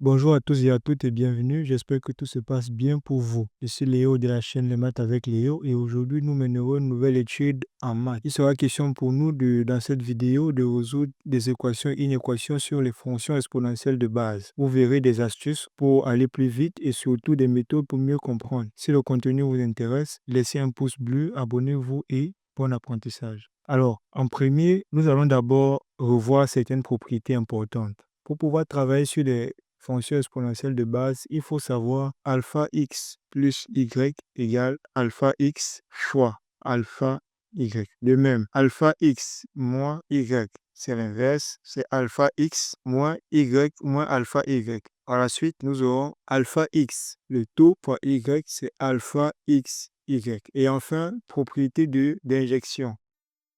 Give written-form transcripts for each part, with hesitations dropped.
Bonjour à tous et à toutes et bienvenue. J'espère que tout se passe bien pour vous. Je suis Léo de la chaîne Les Maths avec Léo et aujourd'hui nous mènerons une nouvelle étude en maths. Il sera question pour nous dans cette vidéo de résoudre des équations et inéquations sur les fonctions exponentielles de base. Vous verrez des astuces pour aller plus vite et surtout des méthodes pour mieux comprendre. Si le contenu vous intéresse, laissez un pouce bleu, abonnez-vous et bon apprentissage. Alors, en premier, nous allons d'abord revoir certaines propriétés importantes. Pour pouvoir travailler sur les fonction exponentielle de base, il faut savoir alpha x plus y égale alpha x fois alpha y. De même, alpha x moins y, c'est l'inverse, c'est alpha x moins y moins alpha y. Par la suite, nous aurons alpha x, le taux fois y, c'est alpha x y. Et enfin, propriété d'injection.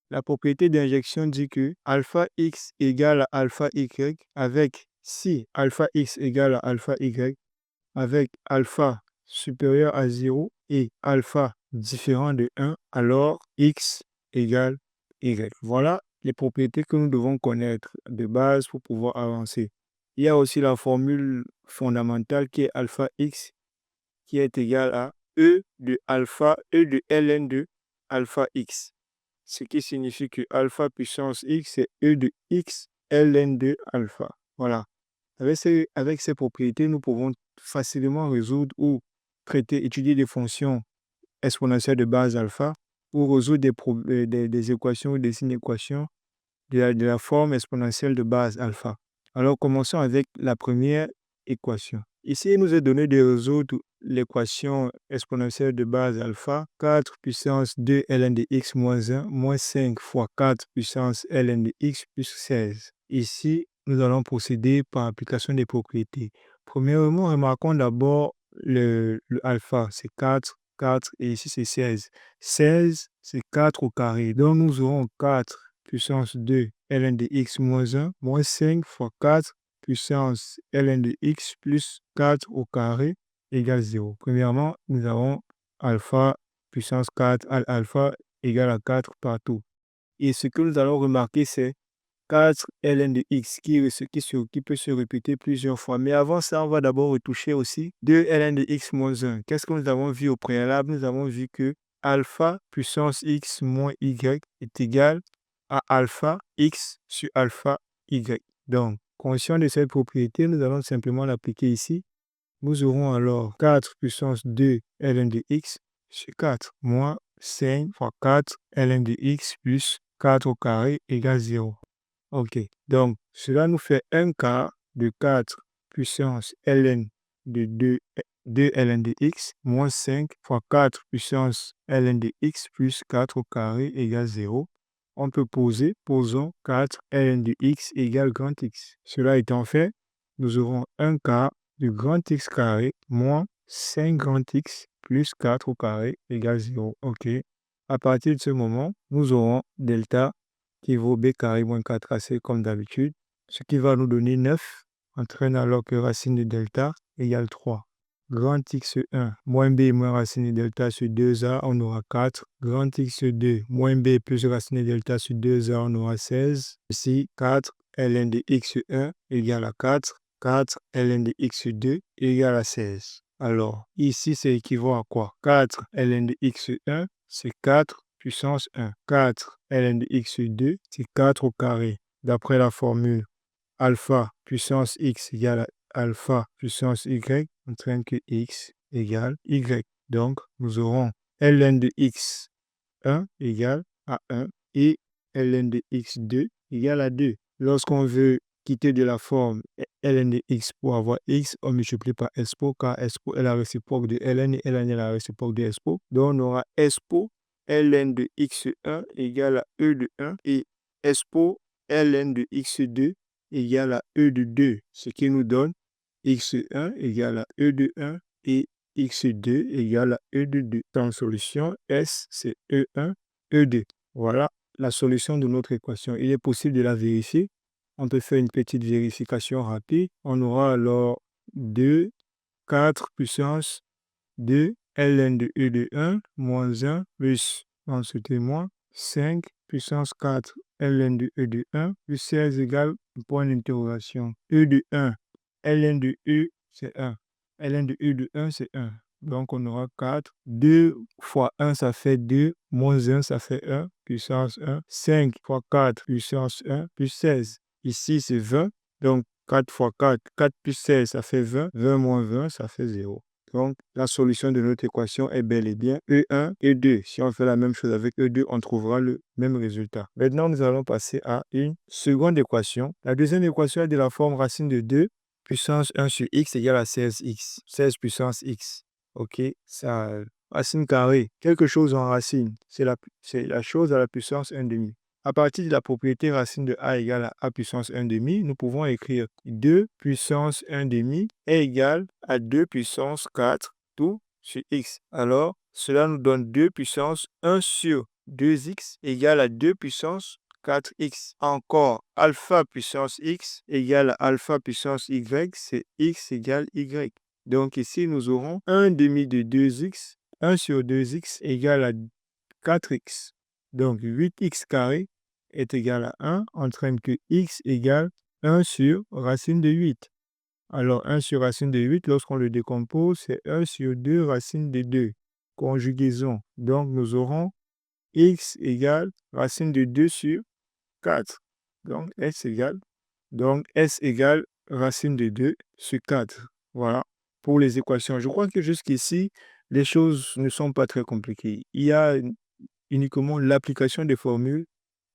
La propriété d'injection dit que alpha x égale à alpha y avec si alpha x égale à alpha y avec alpha supérieur à 0 et alpha différent de 1, alors x égale y. Voilà les propriétés que nous devons connaître de base pour pouvoir avancer. Il y a aussi la formule fondamentale qui est alpha x qui est égal à e de ln de alpha x. Ce qui signifie que alpha puissance x, c'est e de x ln de alpha. Voilà. Avec ces propriétés, nous pouvons facilement résoudre ou étudier des fonctions exponentielles de base alpha ou résoudre des équations ou des inéquations de la forme exponentielle de base alpha. Alors, commençons avec la première équation. Ici, il nous est donné de résoudre l'équation exponentielle de base alpha, 4 puissance 2 ln de x moins 1, moins 5 fois 4 puissance ln de x plus 16. Ici, nous allons procéder par application des propriétés. Premièrement, remarquons d'abord le alpha, c'est 4, 4 et ici c'est 16. 16, c'est 4 au carré. Donc, nous aurons 4 puissance 2 ln de x moins 1 moins 5 fois 4 puissance ln de x plus 4 au carré égale 0. Premièrement, nous avons alpha puissance 4 alpha égale à 4 partout. Et ce que nous allons remarquer, c'est 4 ln de x qui peut se répéter plusieurs fois. Mais avant ça, on va d'abord retoucher aussi 2 ln de x moins 1. Qu'est-ce que nous avons vu au préalable? Nous avons vu que alpha puissance x moins y est égal à alpha x sur alpha y. Donc, conscient de cette propriété, nous allons simplement l'appliquer ici. Nous aurons alors 4 puissance 2 ln de x sur 4 moins 5 fois 4 ln de x plus 4 au carré égale 0. OK. Donc, cela nous fait 1 quart de 4 puissance ln de 2 ln de x moins 5 fois 4 puissance ln de x plus 4 au carré égale 0. On peut posons 4 ln de x égale grand X. Cela étant fait, nous aurons 1 quart de grand X carré moins 5 grand X plus 4 au carré égale 0. OK. À partir de ce moment, nous aurons delta qui vaut b carré moins 4ac comme d'habitude, ce qui va nous donner 9, entraîne alors que racine de delta égale 3. Grand x1 moins b moins racine de delta sur 2a, on aura 4. Grand x2 moins b plus racine de delta sur 2a, on aura 16. Ici, 4 ln de x1 égale à 4. 4 ln de x2 égale à 16. Alors, ici, c'est équivaut à quoi? 4 ln de x1, c'est 4 puissance 1. 4 ln de x2, c'est 4 au carré. D'après la formule alpha puissance x égale à alpha puissance y, entraîne que x égale y. Donc, nous aurons ln de x1 égale à 1 et ln de x2 égale à 2. Lorsqu'on veut quitter de la forme ln de x pour avoir x, on multiplie par expo, car expo est la réciproque de ln et ln est la réciproque de expo. Donc, on aura expo ln de x1 égale à e de 1 et expo ln de x2 égale à e de 2, ce qui nous donne x1 égale à e de 1 et x2 égale à e de 2. En solution, S, c'est E1, E2. Voilà la solution de notre équation. Il est possible de la vérifier. On peut faire une petite vérification rapide. On aura alors 2, 4 puissance 2 ln de e de 1 moins 1 plus, on se témoin, 5 puissance 4 ln de e de 1 plus 16 égale point d'interrogation. E de 1 ln de e, c'est 1. ln de e de 1, c'est 1. Donc, on aura 4. 2 fois 1, ça fait 2. Moins 1, ça fait 1. Puissance 1. 5 fois 4, puissance 1, plus 16. Ici, c'est 20. Donc, 4 fois 4, 4 plus 16, ça fait 20. 20 moins 20, ça fait 0. Donc, la solution de notre équation est bel et bien E1 et 2. Si on fait la même chose avec E2, on trouvera le même résultat. Maintenant, nous allons passer à une seconde équation. La deuxième équation est de la forme racine de 2 puissance 1 sur x égale à 16x. 16 puissance x. OK, ça, racine carrée. Quelque chose en racine, c'est la chose à la puissance 1 demi. À partir de la propriété racine de a égale à a puissance 1 demi, nous pouvons écrire 2 puissance 1 demi est égal à 2 puissance 4 tout sur x. Alors, cela nous donne 2 puissance 1 sur 2x égale à 2 puissance 4x. Encore, alpha puissance x égale à alpha puissance y, c'est x égale y. Donc ici, nous aurons 1 demi de 2x, 1 sur 2x égale à 4x. Donc 8x carré est égal à 1, entraîne que x égale 1 sur racine de 8. Alors 1 sur racine de 8, lorsqu'on le décompose, c'est 1 sur 2 racine de 2. Conjugaison. Donc nous aurons x égale racine de 2 sur 4. Donc s égale racine de 2 sur 4. Voilà pour les équations. Je crois que jusqu'ici, les choses ne sont pas très compliquées. Il y a uniquement l'application des formules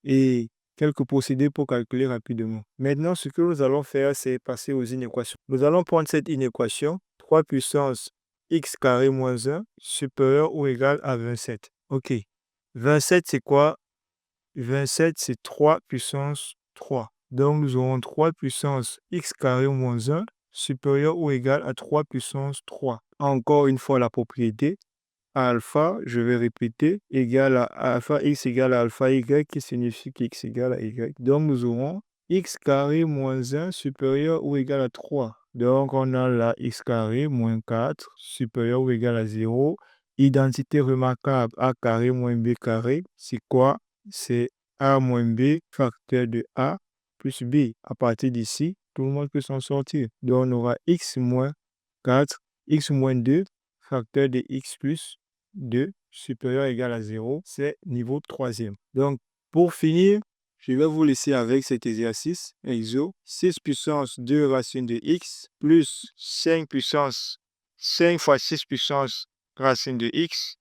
et quelques procédés pour calculer rapidement. Maintenant, ce que nous allons faire, c'est passer aux inéquations. Nous allons prendre cette inéquation, 3 puissance x carré moins 1 supérieur ou égal à 27. OK. 27, c'est quoi? 27, c'est 3 puissance 3. Donc, nous aurons 3 puissance x carré moins 1 supérieur ou égal à 3 puissance 3. Encore une fois, la propriété. Alpha, je vais répéter, égale à alpha x égale à alpha y, qui signifie qu'x égale à y. Donc, nous aurons x carré moins 1 supérieur ou égal à 3. Donc, on a la x carré moins 4 supérieur ou égal à 0. Identité remarquable, a carré moins b carré, c'est quoi? C'est a moins b facteur de a plus b. À partir d'ici, tout le monde peut s'en sortir. Donc, on aura x moins 4, x moins 2, facteur de x plus 2 supérieur ou égal à 0, c'est niveau 3e. Donc, pour finir, je vais vous laisser avec cet exercice. Exo, 6 puissance 2 racine de x plus 5 puissance 5 fois 6 puissance racine de x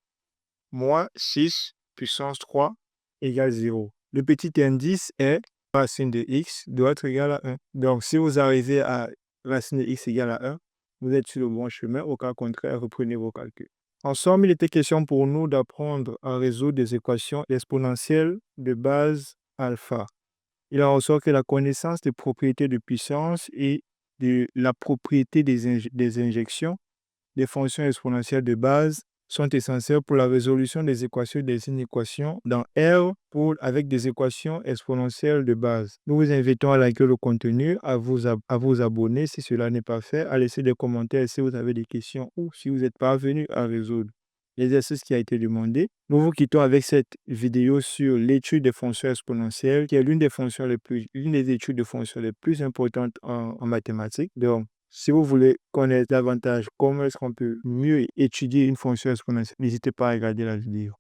moins 6 puissance 3 égale 0. Le petit indice est racine de x doit être égal à 1. Donc, si vous arrivez à racine de x égale à 1, vous êtes sur le bon chemin. Au cas contraire, reprenez vos calculs. En somme, il était question pour nous d'apprendre à résoudre des équations exponentielles de base alpha. Il en ressort que la connaissance des propriétés de puissance et de la propriété des injections des fonctions exponentielles de base sont essentielles pour la résolution des équations et des inéquations dans R avec des équations exponentielles de base. Nous vous invitons à liker le contenu, à vous abonner si cela n'est pas fait, à laisser des commentaires si vous avez des questions ou si vous êtes parvenu à résoudre l'exercice qui a été demandé. Nous vous quittons avec cette vidéo sur l'étude des fonctions exponentielles, qui est l'une des études de fonctions les plus importantes en mathématiques. Donc, si vous voulez connaître davantage comment est-ce qu'on peut mieux étudier une fonction exponentielle, n'hésitez pas à regarder la vidéo.